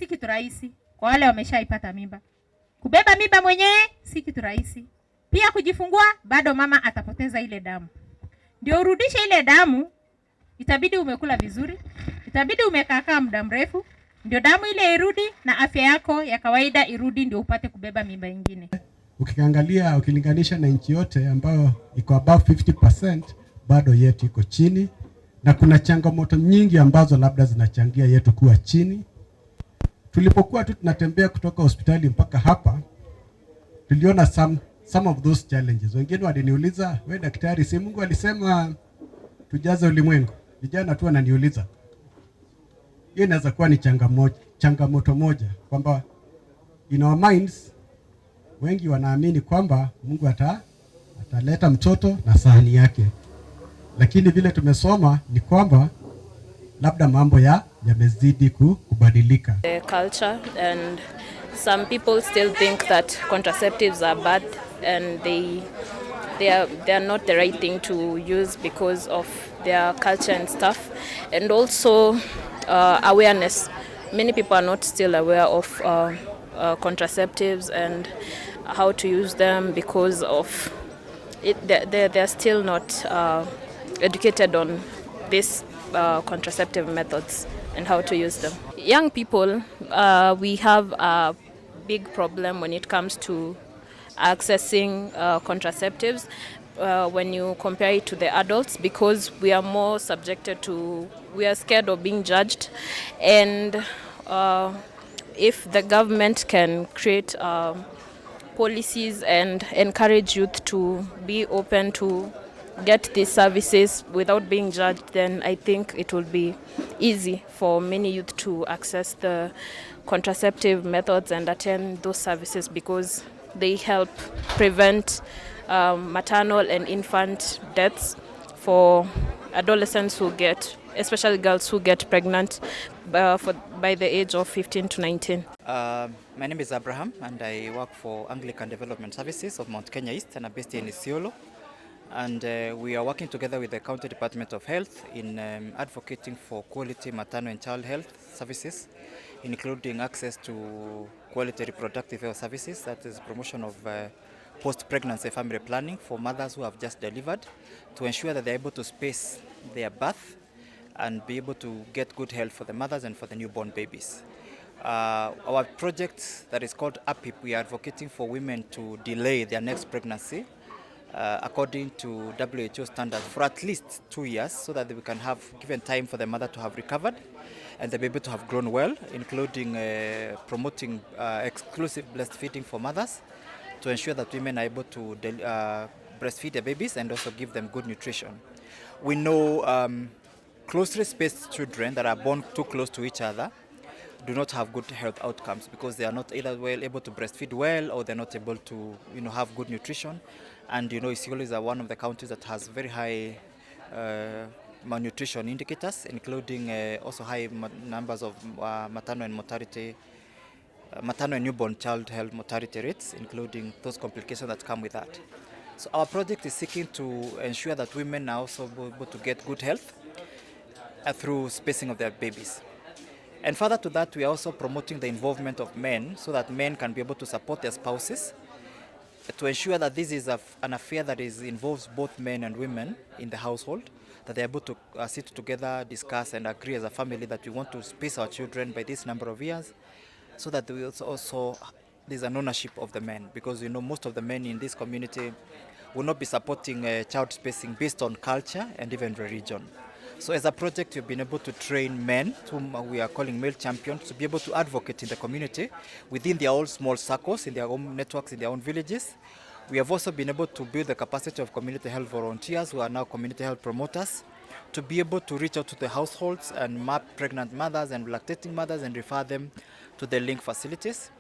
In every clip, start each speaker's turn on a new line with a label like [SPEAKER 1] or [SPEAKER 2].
[SPEAKER 1] si kitu rahisi kwa wale wameshaipata mimba. Kubeba mimba mwenyewe si kitu rahisi. Pia kujifungua bado mama atapoteza ile damu. Ndio urudishe ile damu, itabidi umekula vizuri, itabidi umekaa muda mrefu, ndio damu ile irudi na afya yako ya kawaida irudi, ndio upate kubeba mimba nyingine.
[SPEAKER 2] Ukiangalia, ukilinganisha na nchi yote ambayo iko above 50%, bado yetu iko chini, na kuna changamoto nyingi ambazo labda zinachangia yetu kuwa chini. Tulipokuwa tu tunatembea kutoka hospitali mpaka hapa, tuliona some of those challenges. Wengine waliniuliza, wewe daktari, si Mungu alisema tujaze ulimwengu? Vijana tu wananiuliza. Hiyo inaweza kuwa ni changamoto moja, kwamba in our minds wengi wanaamini kwamba Mungu ataleta mtoto na sahani yake. Lakini vile tumesoma ni kwamba labda mambo yamezidi kubadilika.
[SPEAKER 3] The culture, and some people still think that contraceptives are bad and they are not the right thing to use because of their culture and stuff. And also awareness. Many people are not still aware of contraceptives and how to use them because of it. They're still not educated on these contraceptive methods and how to use them. Young people, we have a big problem when it comes to accessing contraceptives when you compare it to the adults, because we are more subjected to, we are scared of being judged. And if the government can create policies and encourage youth to be open to get these services without being judged, then I think it will be easy for many youth to access the contraceptive methods and attend those services, because they help prevent maternal and infant deaths for adolescents who get, especially girls who get pregnant by the age of 15 to 19.
[SPEAKER 4] My name is Abraham and I work for Anglican Development Services of Mount Kenya East and I'm based in Isiolo. And we are working together with the County Department of Health in advocating for quality maternal and child health services, including access to quality reproductive health services, that is promotion of post-pregnancy family planning for mothers who have just delivered, to ensure that they're able to space their birth and be able to get good health for the mothers and for the newborn babies. Our project that is called APIP, we are advocating for women to delay their next pregnancy according to WHO standards for at least 2 years, so that we can have given time for the mother to have recovered and the baby to have grown well, including promoting exclusive breastfeeding for mothers to ensure that women are able to breastfeed their babies and also give them good nutrition. We know closely spaced children that are born too close to each other do not have good health outcomes, because they are not either able to breastfeed well, or they're not able to have good nutrition. And Isiolo is one of the counties that has very high malnutrition indicators, including also high numbers of maternal and newborn child health mortality rates, including those complications that come with that. So our project is seeking to ensure that women are also able to get good health through spacing of their babies. And further to that, we are also promoting the involvement of men, so that men can be able to support their spouses, to ensure that this is an affair that involves both men and women in the household, that they're able to sit together, discuss and agree as a family that we want to space our children by this number of years, so that we also there's an ownership of the men, because most of the men in this community will not be supporting child spacing based on culture and even religion. So as a project, we've been able to train men, whom we are calling male champions, to be able to advocate in the community within their own small circles, in their own networks, in their own villages. We have also been able to build the capacity of community health volunteers, who are now community health promoters, to be able to reach out to the households and map pregnant mothers and lactating mothers and refer them to the link facilities.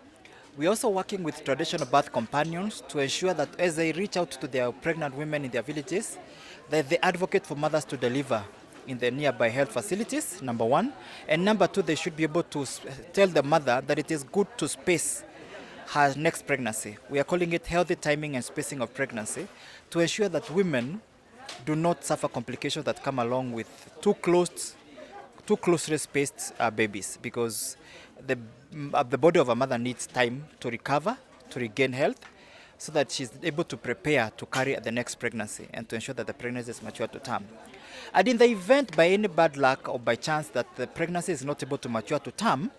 [SPEAKER 4] We're also working with traditional birth companions to ensure that as they reach out to their pregnant women in their villages, that they advocate for mothers to deliver in the nearby health facilities, number one. And number two, they should be able to tell the mother that it is good to space her next pregnancy. We are calling it healthy timing and spacing of pregnancy, to ensure that women do not suffer complications that come along with too close two closely spaced babies, because the body of a mother needs time to recover, to regain health, so that she's able to prepare to carry the next pregnancy and to ensure that the pregnancy is mature to term. And in the event, by any bad luck or by chance, that the pregnancy is not able to mature to term,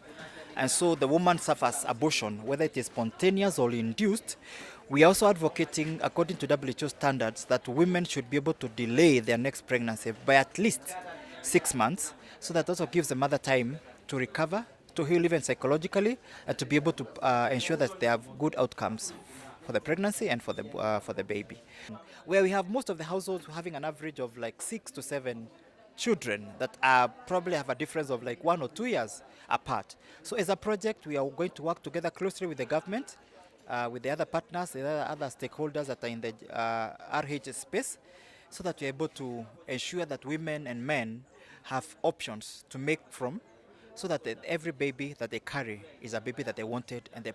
[SPEAKER 4] and so the woman suffers abortion, whether it is spontaneous or induced, we are also advocating, according to WHO standards, that women should be able to delay their next pregnancy by at least 6 months, so that also gives the mother time to recover, to heal even psychologically, and to be able to ensure that they have good outcomes for the pregnancy and for the baby. Where we have most of the households having an average of like 6 to 7 children that probably have a difference of like 1 or 2 years apart. So as a project, we are going to work together closely with the government, with the other partners, the other stakeholders that are in the RH space, so that we're able to ensure that women and men have options to make from, so that every baby that they carry is a baby that they wanted and they